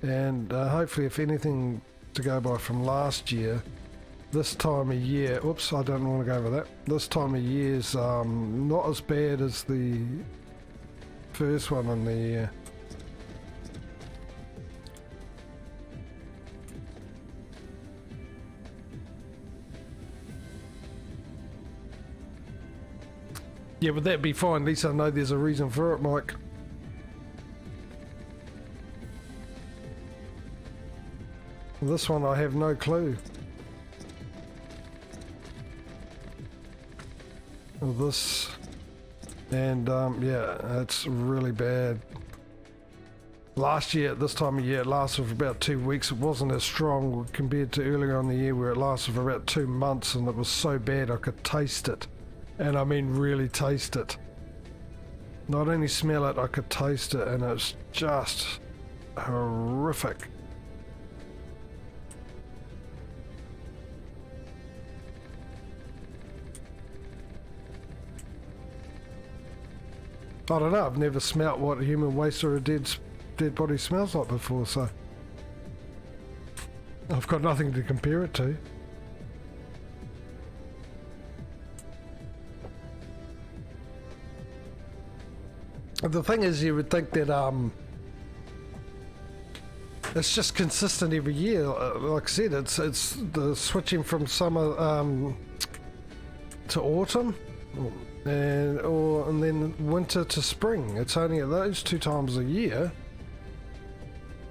And hopefully, if anything to go by from last year, this time of year, oops, I don't want to go over that. This time of year is not as bad as the first one in the year. Yeah, would that be fine? At least I know there's a reason for it, Mike. This one I have no clue. This, and yeah, it's really bad. Last year at this time of year it lasted for about 2 weeks. It wasn't as strong compared to earlier on in the year where it lasted for about 2 months, and it was so bad I could taste it. And I mean really taste it. Not only smell it, I could taste it, and it's just horrific. I don't know, I've never smelt what human waste or a dead body smells like before, so I've got nothing to compare it to. The thing is, you would think that it's just consistent every year. Like I said, it's the switching from summer to autumn, and then winter to spring. It's only at those 2 times a year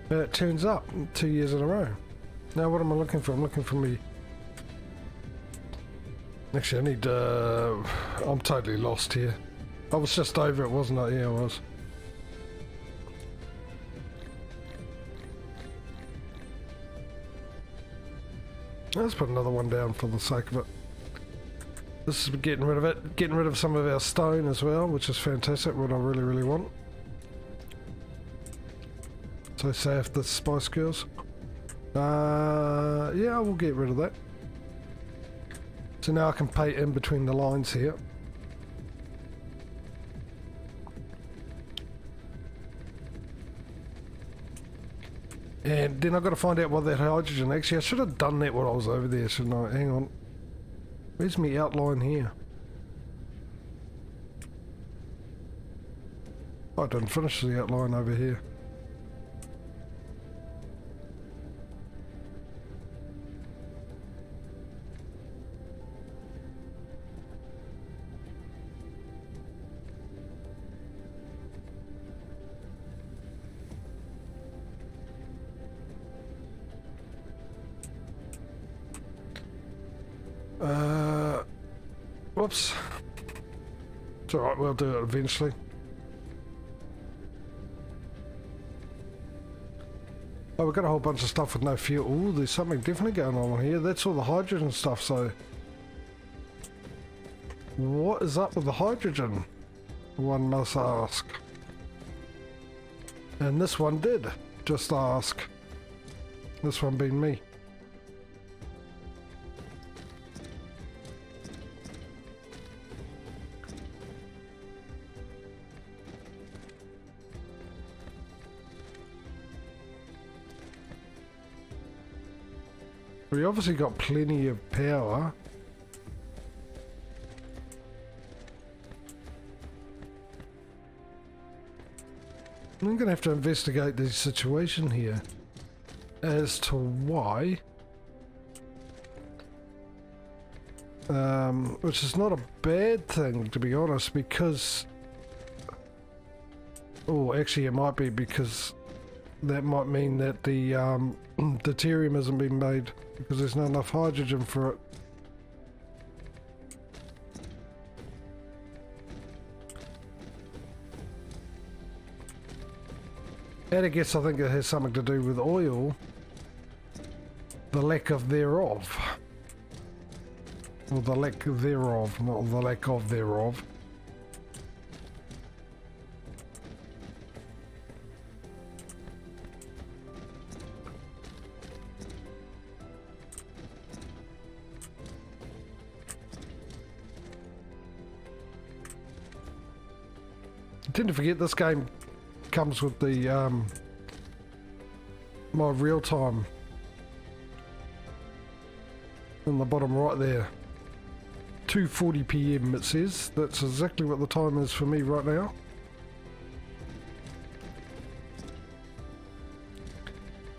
that it turns up 2 years in a row. Now what am I looking for? I'm looking for me. Actually, I need. I'm totally lost here. I was just over it, wasn't I? Yeah, I was. Let's put another one down for the sake of it. This is getting rid of it. Getting rid of some of our stone as well, which is fantastic, what I really, really want. So say if the Spice Girls. Yeah, we'll get rid of that. So now I can paint in between the lines here. And then I've got to find out what that hydrogen... Actually, I should have done that while I was over there, shouldn't I? Hang on. Where's my outline here? I didn't finish the outline over here. Whoops. It's alright, we'll do it eventually. Oh, we've got a whole bunch of stuff with no fuel. Ooh, there's something definitely going on here. That's all the hydrogen stuff, so... What is up with the hydrogen? One must ask. And this one did just ask. This one being me. We obviously got plenty of power. I'm going to have to investigate the situation here as to why. Which is not a bad thing, to be honest, because... Oh, actually it might be because that might mean that the deuterium hasn't been made because there's not enough hydrogen for it. And I guess I think it has something to do with oil. The lack of thereof. Or the lack thereof, not the lack of thereof. I tend to forget this game comes with the my real time in the bottom right there. 2:40 PM it says. That's exactly what the time is for me right now.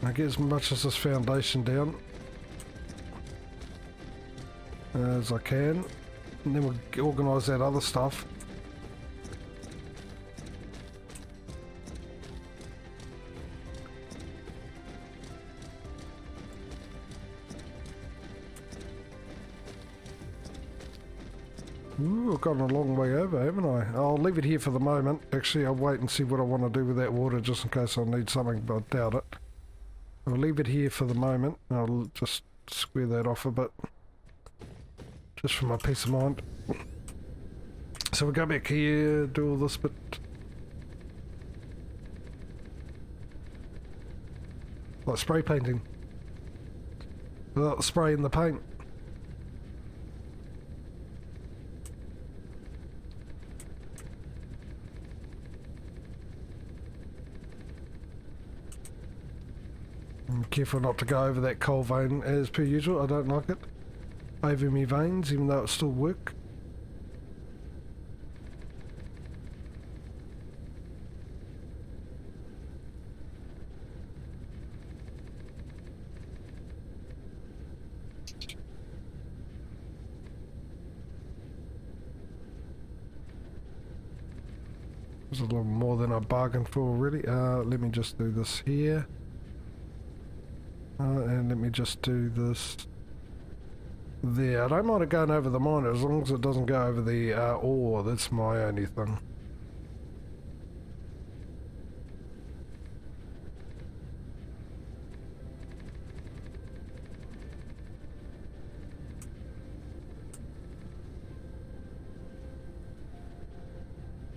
I get as much as this foundation down as I can, and then we'll organise that other stuff. Ooh, I've gone a long way over, haven't I? I'll leave it here for the moment. Actually, I'll wait and see what I want to do with that water just in case I need something, but I doubt it. I'll leave it here for the moment. I'll just square that off a bit. Just for my peace of mind. So we'll go back here, do all this bit. Like spray painting. Without spraying the paint. I'm careful not to go over that coal vein as per usual. I don't like it. Over me veins, even though it still work. There's a little more than I bargained for already. Let me just do this here. And let me just do this there. I don't mind it going over the miner as long as it doesn't go over the ore. That's my only thing.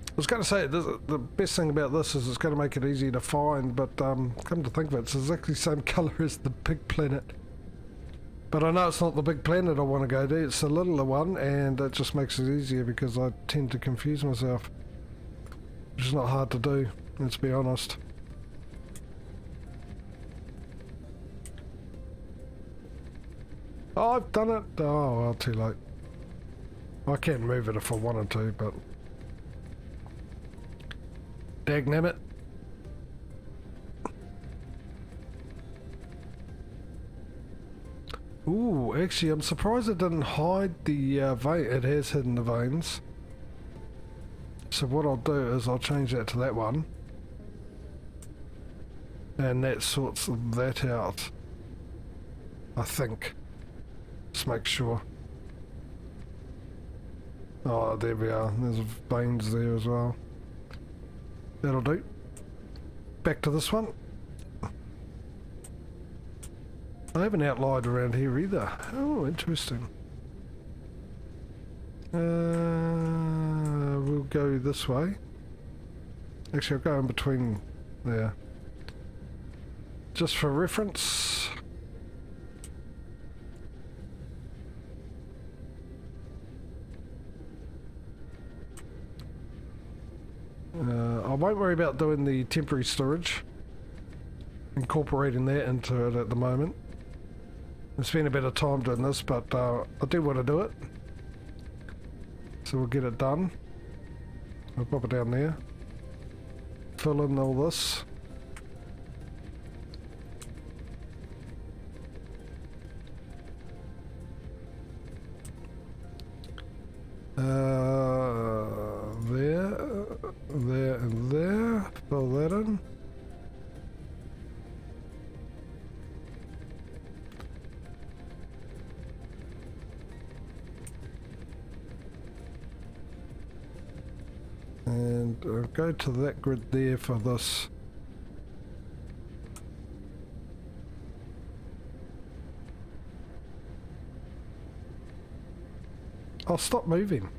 I was going to say, the best thing about this is it's going to make it easy to find, but come to think of it, it's exactly the same colour as the big planet. But I know it's not the big planet I want to go to, it's the littler one, and it just makes it easier because I tend to confuse myself. Which is not hard to do, let's be honest. Oh, I've done it! Oh, well, too late. I can move it if I wanted to, but... Dagnabbit. Ooh, actually I'm surprised it didn't hide the vein. It has hidden the veins. So what I'll do is I'll change that to that one. And that sorts that out. I think. Just make sure. Oh, there we are. There's veins there as well. That'll do. Back to this one. I haven't outlined around here either. Oh, interesting. We'll go this way. Actually, I'll go in between there. Just for reference. I won't worry about doing the temporary storage. Incorporating that into it at the moment. I've spent a bit of time doing this, but I do want to do it. So we'll get it done. I'll pop it down there. Fill in all this. There and there. Fill that in. And go to that grid there for this. I'll stop moving.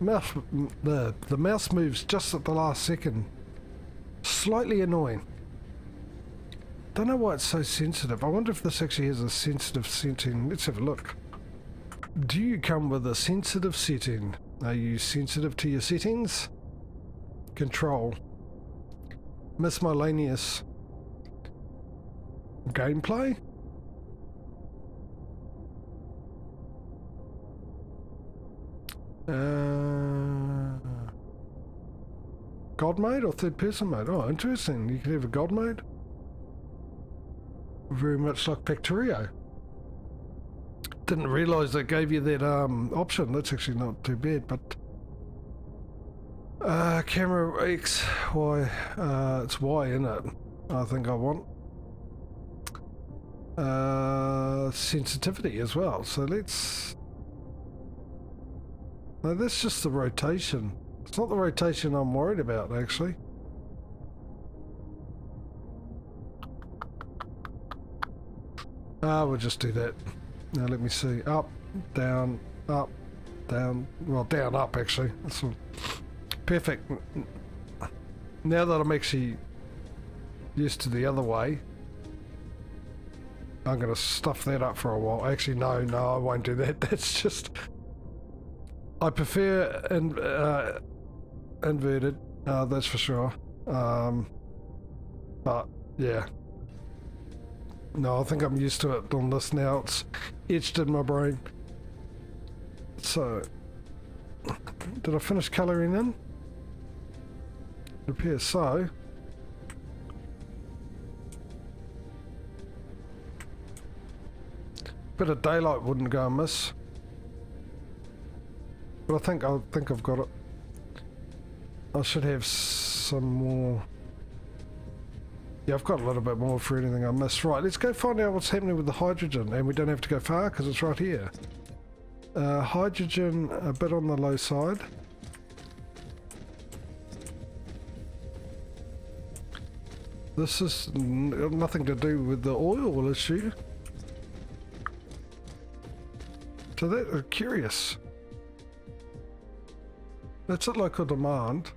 The mouse moves just at the last second. Slightly annoying. Don't know why it's so sensitive. I wonder if this actually has a sensitive setting. Let's have a look. Do you come with a sensitive setting? Are you sensitive to your settings? Control. Miscellaneous. gameplay. God mode or third person mode? Oh, interesting. You can have a God mode. Very much like Factorio. Didn't realise they gave you that option. That's actually not too bad, but camera X, Y, it's Y, isn't it? I think I want sensitivity as well. So let's. No, that's just the rotation. It's not the rotation I'm worried about, actually. We'll just do that. Now let me see. Up, down, up, down. Well, down, up, actually. That's all. Perfect. Now that I'm actually used to the other way, I'm going to stuff that up for a while. Actually, no, I won't do that. That's just... I prefer inverted, that's for sure. But, yeah. No, I think I'm used to it on this now. It's etched in my brain. So, did I finish colouring in? It appears so. Bit of daylight wouldn't go amiss. But I think I've got it. I should have some more. Yeah, I've got a little bit more for anything I missed. Right, let's go find out what's happening with the hydrogen, and we don't have to go far because it's right here. Hydrogen a bit on the low side. This is nothing to do with the oil issue. So that's curious. That's at local demand.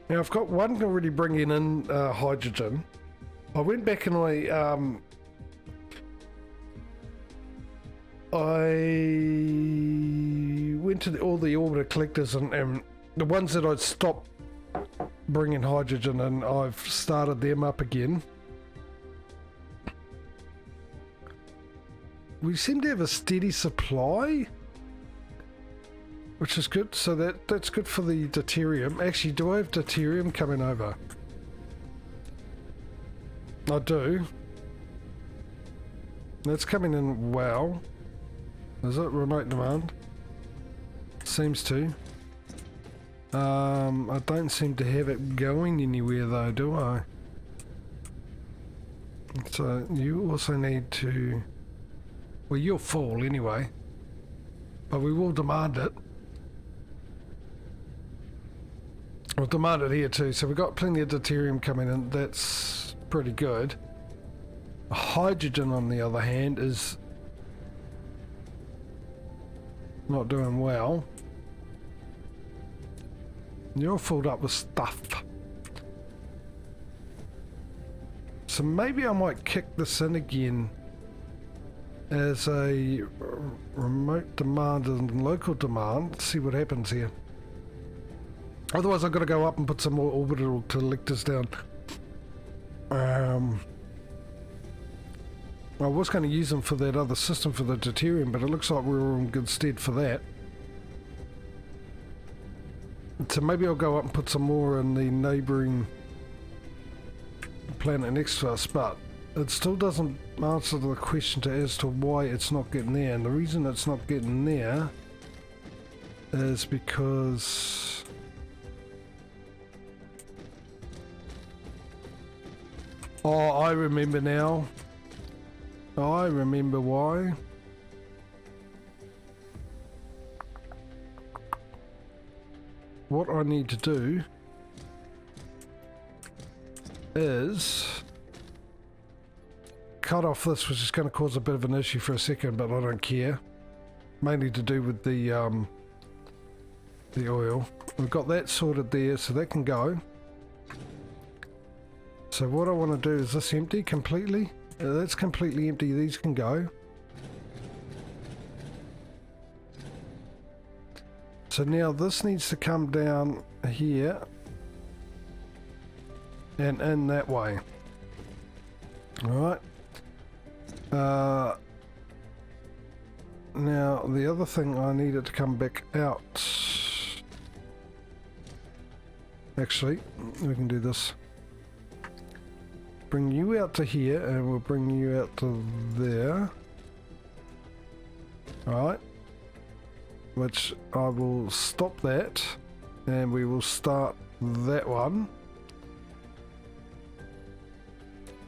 Now I've got one already bringing in hydrogen. I went back and I went to all the orbiter collectors and the ones that I'd stopped bringing hydrogen in, I've started them up again. We seem to have a steady supply, which is good. So that's good for the deuterium. Actually, do I have deuterium coming over? I do. That's coming in well. Is it remote demand? Seems to. I don't seem to have it going anywhere though, do I? So you also need to... Well, you'll fall anyway, but we will demand it. We'll demand it here too, so we've got plenty of deuterium coming in. That's pretty good. Hydrogen, on the other hand, is not doing well. You're filled up with stuff. So maybe I might kick this in again as a remote demand and local demand. See what happens here. Otherwise I've got to go up and put some more orbital collectors down. I was going to use them for that other system for the deuterium, but it looks like we're in good stead for that. So maybe I'll go up and put some more in the neighbouring planet next to us, but it still doesn't answer the question as to why it's not getting there. And the reason it's not getting there is because oh, I remember now. I remember why. What I need to do is cut off this, which is going to cause a bit of an issue for a second, but I don't care. Mainly to do with the oil. We've got that sorted there, so that can go. So what I want to do is this empty completely. That's completely empty. These can go. So now this needs to come down here and in that way. Alright. Now the other thing, I need it to come back out. Actually, we can do this. Bring you out to here and we'll bring you out to there. Alright. Which I will stop that and we will start that one.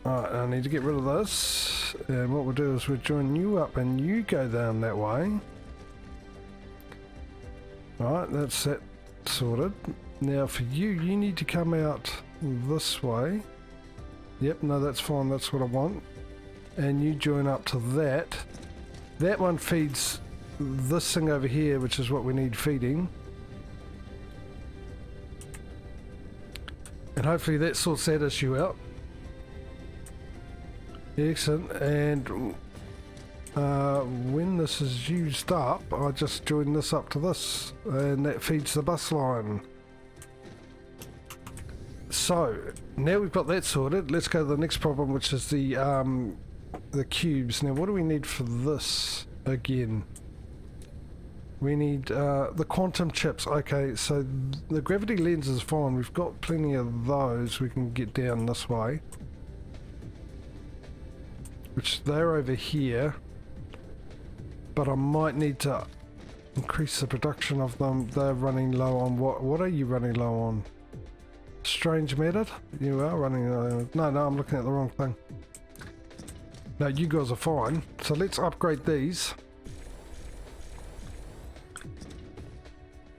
Alright, I need to get rid of this, and what we'll do is we'll join you up and you go down that way. Alright, that's that sorted. Now for you, you need to come out this way. Yep, no, that's fine, that's what I want. And you join up to that. That one feeds this thing over here, which is what we need feeding. And hopefully that sorts that issue out. Excellent, and when this is used up, I just join this up to this, and that feeds the bus line. So, now we've got that sorted, let's go to the next problem, which is the cubes. Now, what do we need for this again? We need the quantum chips. Okay, so the gravity lens is fine, we've got plenty of those, we can get down this way. Which they're over here, but I might need to increase the production of them. They're running low on what are you running low on? Strange matter? You are running low. No, I'm looking at the wrong thing. No, you guys are fine. So let's upgrade these.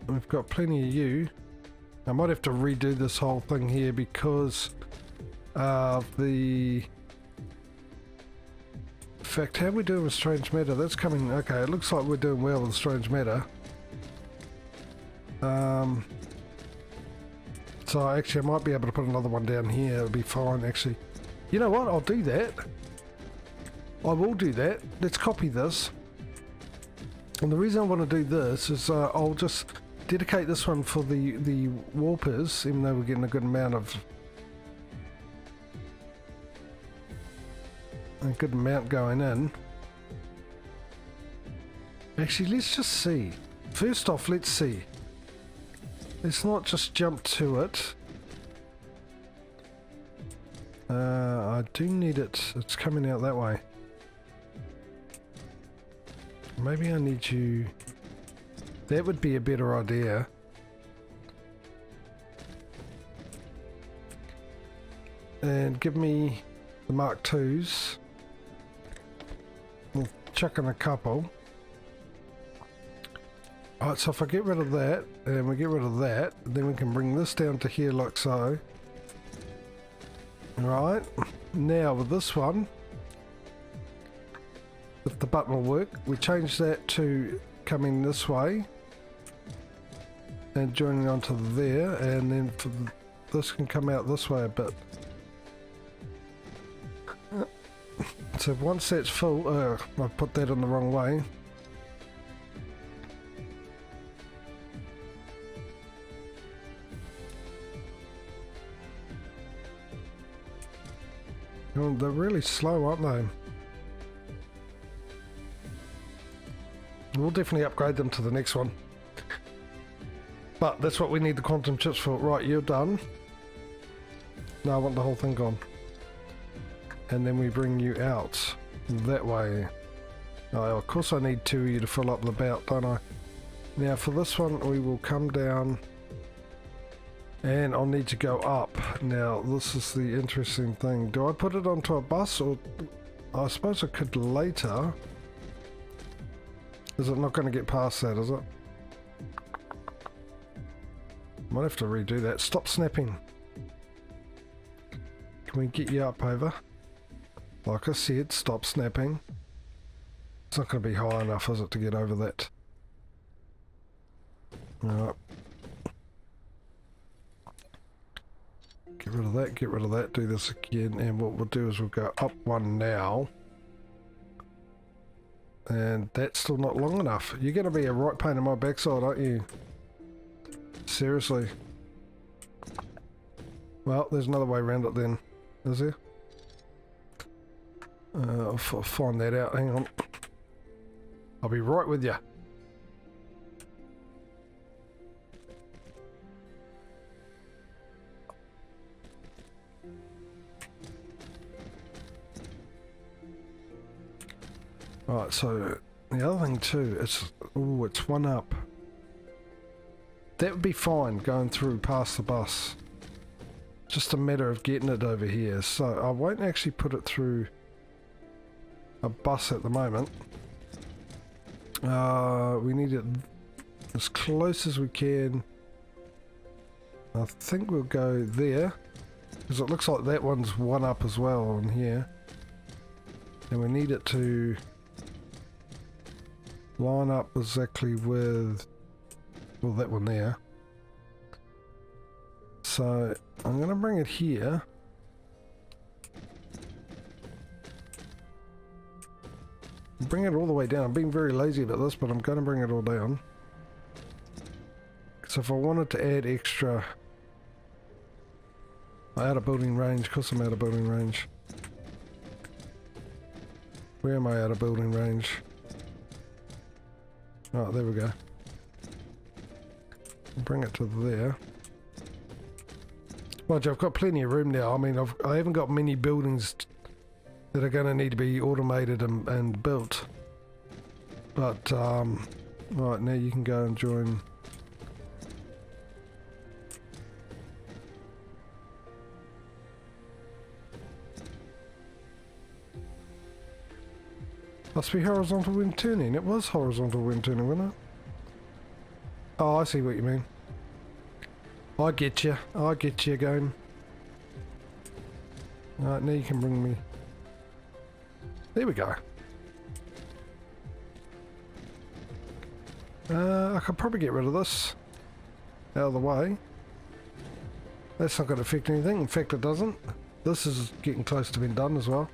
We've got plenty of you. I might have to redo this whole thing here because of the fact, how are we doing with strange matter? That's coming, okay, it looks like we're doing well with strange matter. So actually I might be able to put another one down here, it'll be fine actually. You know what, I'll do that. I will do that. Let's copy this. And the reason I want to do this is I'll just dedicate this one for the warpers, even though we're getting a good amount going in. Actually, let's just see. First off, let's see. Let's not just jump to it. I do need it. It's coming out that way. Maybe I need you... That would be a better idea. And give me the Mark IIs. We'll chuck in a couple. Alright, so if I get rid of that, and we get rid of that, then we can bring this down to here like so. Right, now with this one, if the button will work, we change that to coming this way and joining onto there, and then this can come out this way a bit. So once that's full, I put that in the wrong way. Oh, they're really slow, aren't they? We'll definitely upgrade them to the next one. But that's what we need the quantum chips for. Right, you're done. No, I want the whole thing gone. And then we bring you out that way. Oh, of course I need two of you to fill up the belt, don't I? Now for this one we will come down and I'll need to go up. Now this is the interesting thing. Do I put it onto a bus, or I suppose I could later? Is it not going to get past that, is it? Might have to redo that. Stop snapping. Can we get you up over? Like I said, stop snapping. It's not going to be high enough, is it, to get over that? Alright. Get rid of that, get rid of that, do this again, and what we'll do is we'll go up one now. And that's still not long enough. You're going to be a right pain in my backside, aren't you? seriously. Well, there's another way around it then, is there? I'll find that out, hang on. I'll be right with you. Right, so the other thing too, it's one up. That would be fine going through past the bus. Just a matter of getting it over here. So I won't actually put it through a bus at the moment. We need it as close as we can. I think we'll go there, because it looks like that one's one up as well on here. And we need it to line up exactly with, well, that one there. So I'm going to bring it here. Bring it all the way down. I'm being very lazy about this, but I'm going to bring it all down. So if I wanted to add extra out of building range, because I'm out of building range. Where am I out of building range? Oh, there we go. Bring it to there. Well, I've got plenty of room now. I mean, I haven't got many buildings that are going to need to be automated and built. But, right, now you can go and join. Must be horizontal wind tuning. It was horizontal wind tuning, wasn't it? Oh, I see what you mean. I get you. I get you going. Right, now you can bring me. There we go. I could probably get rid of this out of the way. That's not going to affect anything. In fact, it doesn't. This is getting close to being done as well.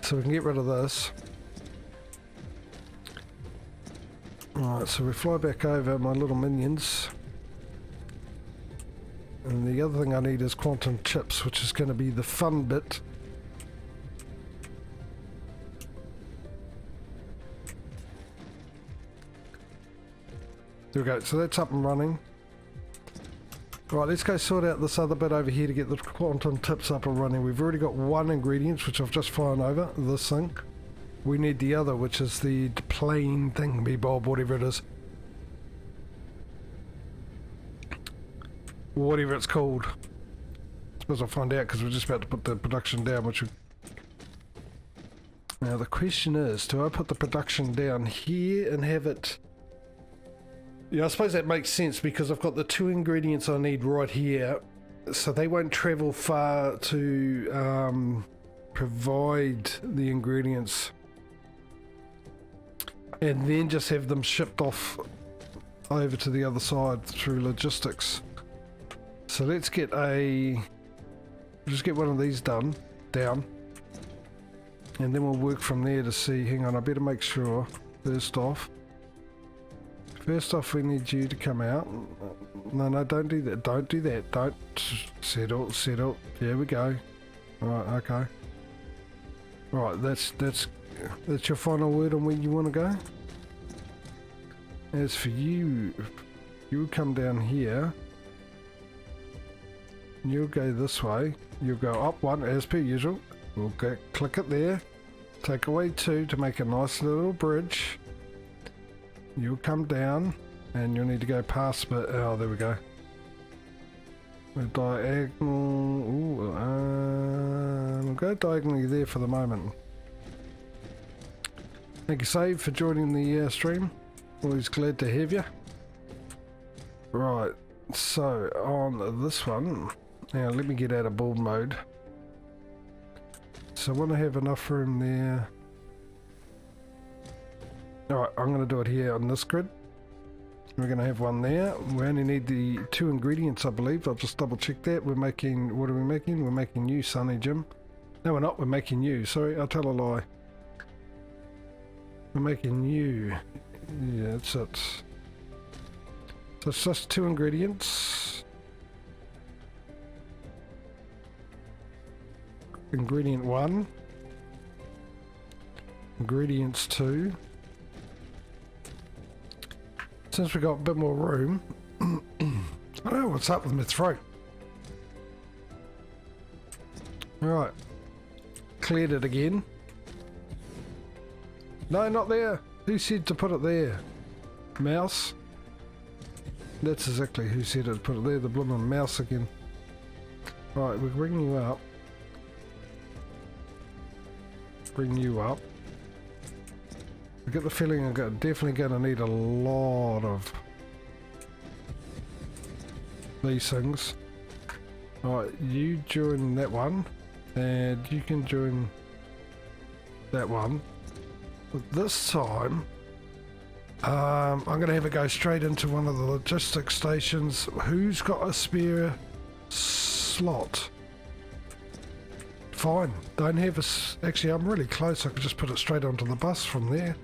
So we can get rid of this. Alright, so we fly back over my little minions. And the other thing I need is quantum chips, which is going to be the fun bit. There we go, so that's up and running. Right, let's go sort out this other bit over here to get the quantum tips up and running. We've already got one ingredient, which I've just flown over, this thing. We need the other, which is the plain thingy-bob, whatever it is. Whatever it's called. I suppose I'll find out, because we're just about to put the production down, which we... Now the question is, do I put the production down here and have it... Yeah, I suppose that makes sense, because I've got the two ingredients I need right here, so they won't travel far to provide the ingredients. And then just have them shipped off over to the other side through logistics. So let's get just get one of these down, and then we'll work from there to see. Hang on, I better make sure. First off, we need you to come out. No, don't do that. Don't do that. Don't settle. There we go. Right, okay. Right, that's your final word on where you want to go. As for you, you come down here. You'll go this way. You'll go up one as per usual. We'll go click it there. Take away two to make a nice little bridge. You'll come down and you'll need to go past, but oh, there we go. We're diagonal. We'll go diagonally there for the moment. Thank you, Save, for joining the stream. Always glad to have you. Right, so on this one, now let me get out of build mode. So I want to have enough room there. Alright, I'm going to do it here on this grid. We're going to have one there. We only need the two ingredients, I believe. I'll just double check that. We're making, what are we making? We're making you, Sunny Jim. No, we're not. We're making you. Sorry, I'll tell a lie. We're making you. Yeah, that's it. So it's just 2 ingredients. Ingredient 1. Ingredients 2. Since we got a bit more room, I don't know what's up with my throat. Alright. Cleared it again. No, not there. Who said to put it there? Mouse? That's exactly who said it to put it there. The blooming mouse again. Right, we'll bring you up. Bring you up. I get the feeling I'm definitely going to need a lot of these things. Alright, you join that one. And you can join that one. But this time, I'm going to have it go straight into one of the logistics stations. Who's got a spare slot? Fine. Don't have a... Actually, I'm really close. I could just put it straight onto the bus from there.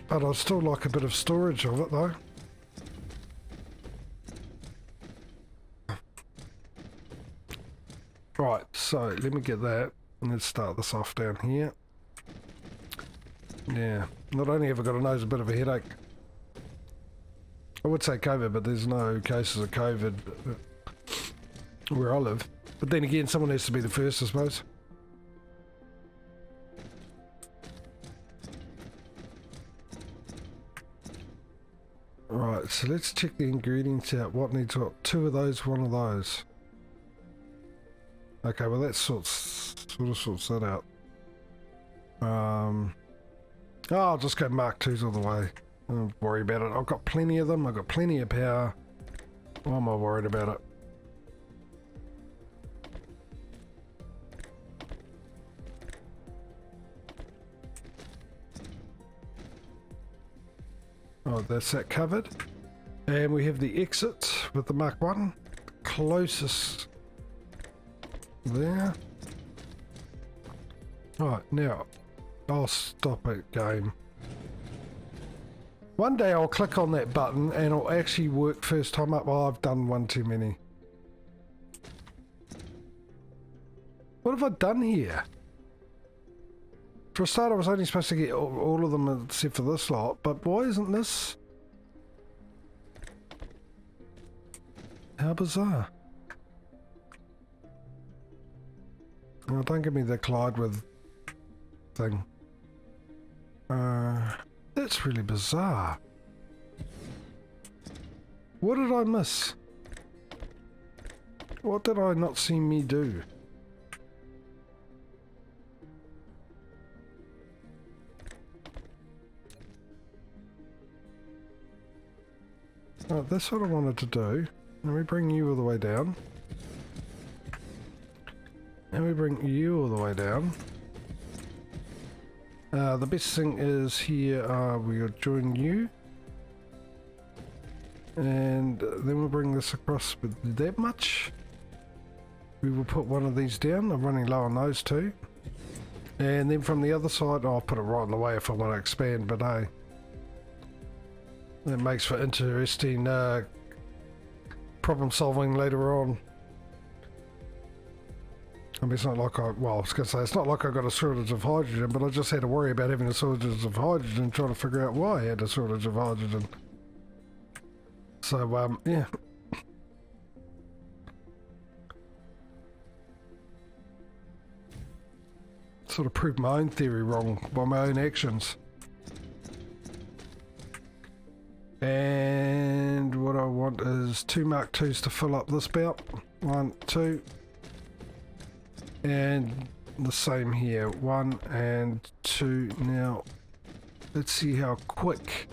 But I'd still like a bit of storage of it, though. Right, so let me get that. And let's start this off down here. Yeah, not only have I got a nose, a bit of a headache. I would say COVID, but there's no cases of COVID where I live. But then again, someone has to be the first, I suppose. Right, so let's check the ingredients out. What needs what? 2 of those, 1 of those. Okay, well that sort of sorts that out. Oh, I'll just go Mark 2s all the way. Don't worry about it. I've got plenty of them. I've got plenty of power. Why am I worried about it? Oh, that's that covered. And we have the exit with the Mark 1. Closest there. Alright, now I'll stop it, game. One day I'll click on that button and it'll actually work first time up. Oh, I've done one too many. What have I done here? For a start, I was only supposed to get all of them except for this lot, but why isn't this? How bizarre. Oh, don't give me the collide with thing. That's really bizarre. What did I miss? What did I not see me do? Oh, that's what I wanted to do. Let me bring you all the way down. And we bring you all the way down. The best thing is here, we'll join you. And then we'll bring this across with that much. We will put one of these down. I'm running low on those two. And then from the other side, I'll put it right in the way if I want to expand, but hey. That makes for interesting problem solving later on. I mean, it's not like I was going to say, it's not like I got a shortage of hydrogen, but I just had to worry about having a shortage of hydrogen, trying to figure out why I had a shortage of hydrogen. So, yeah. Sort of proved my own theory wrong by my own actions. And what I want is 2 Mark 2s to fill up this belt. 1, 2. And the same here. 1 and 2. Now, let's see how quick.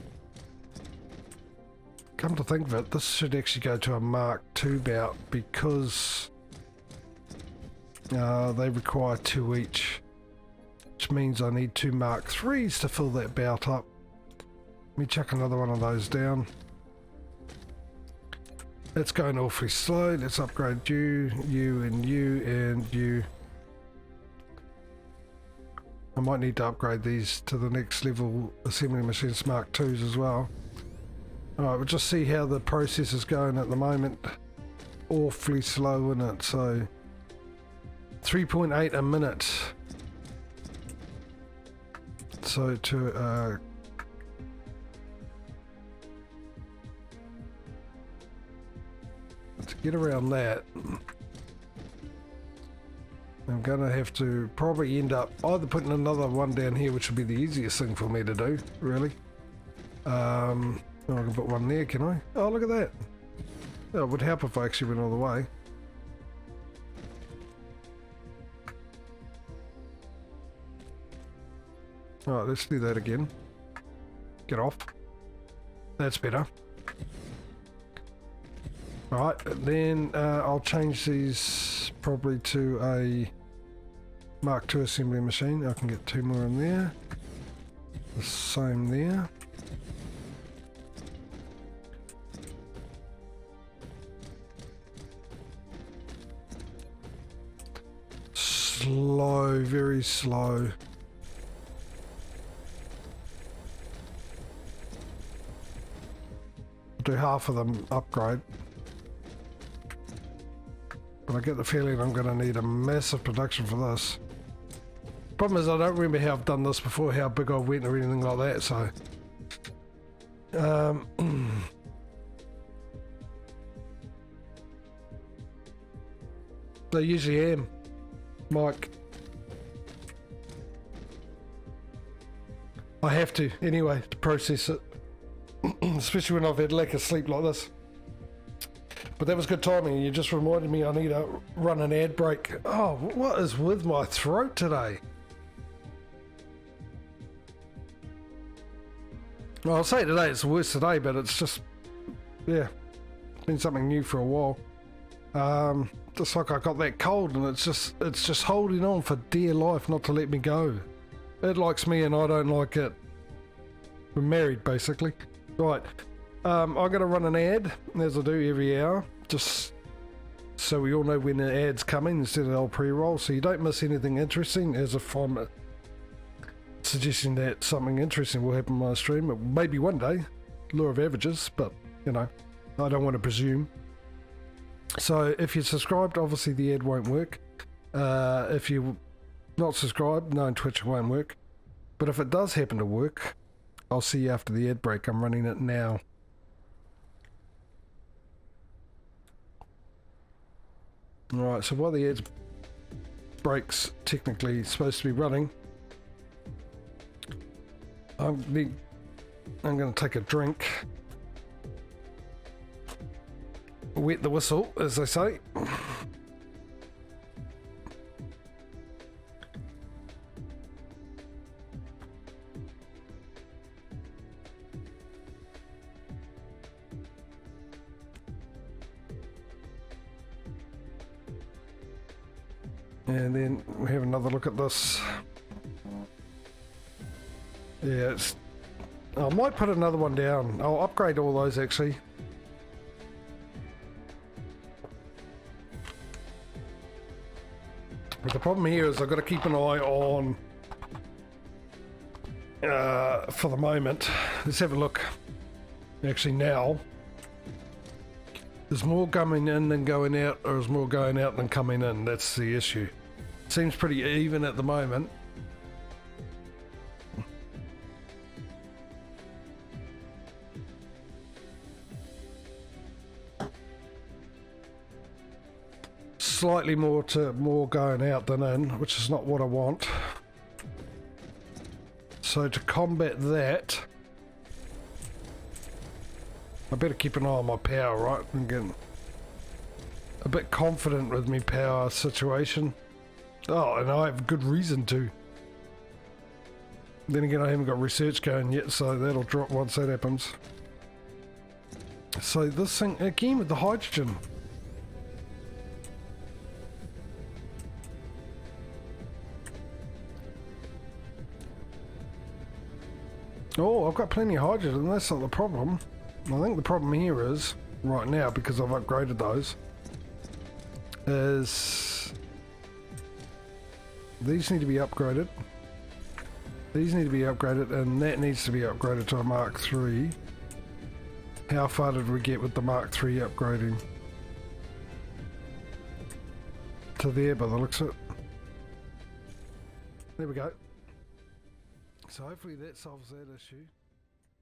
Come to think of it, this should actually go to a Mark 2 belt because they require 2 each. Which means I need 2 Mark 3s to fill that belt up. Let me chuck another one of those down. It's going awfully slow. Let's upgrade you, you, and you, and you. I might need to upgrade these to the next level assembly machines Mark 2s as well. Alright, we'll just see how the process is going at the moment. Awfully slow in it, so 3.8 a minute. So to get around that, I'm gonna have to probably end up either putting another one down here, which would be the easiest thing for me to do, really. Oh, I can put one there, can I? Oh, look at that. Oh, it would help if I actually went all the way. Alright, let's do that again. Get off. That's better. Alright, then I'll change these probably to a Mark II assembly machine. I can get 2 more in there. The same there. Slow, very slow. Do half of them upgrade. But I get the feeling I'm going to need a massive production for this. Problem is I don't remember how I've done this before, how big I went or anything like that, so... They usually am, Mike. I have to, anyway, to process it. Especially when I've had lack of sleep like this. But that was good timing. You just reminded me I need to run an ad break. Oh, what is with my throat today? Well, I'll say today it's the worst today, but it's just, yeah, been something new for a while. Just like I got that cold, and it's just holding on for dear life not to let me go. It likes me and I don't like it. We're married, basically. Right, I'm going to run an ad, as I do every hour, just so we all know when the ad's coming instead of the old pre-roll, so you don't miss anything interesting, as if I'm suggesting that something interesting will happen on my stream. Maybe one day, law of averages, but, you know, I don't want to presume. So if you're subscribed, obviously the ad won't work. If you're not subscribed, no, Twitch won't work. But if it does happen to work, I'll see you after the ad break. I'm running it now. Alright, so while the ad break's technically supposed to be running, I'm going to take a drink. Wet the whistle, as they say. And then we have another look at this. Yeah, I might put another one down. I'll upgrade all those actually. But the problem here is I've got to keep an eye on, for the moment, let's have a look. Actually now, there's more coming in than going out, or is more going out than coming in? That's the issue. Seems pretty even at the moment. Slightly more going out than in, which is not what I want. So to combat that, I better keep an eye on my power, right? I'm getting a bit confident with my power situation. Oh, and I have good reason to. Then again, I haven't got research going yet, so that'll drop once that happens. So this thing, again with the hydrogen. Oh, I've got plenty of hydrogen, that's not the problem. I think the problem here is, right now, because I've upgraded those, is these need to be upgraded. These need to be upgraded, and that needs to be upgraded to a Mark III. How far did we get with the Mark III upgrading? To there by the looks of it. There we go. So hopefully that solves that issue.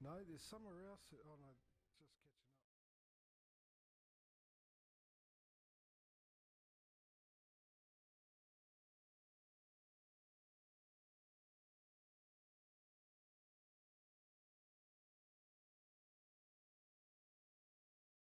No, there's somewhere else. Oh no.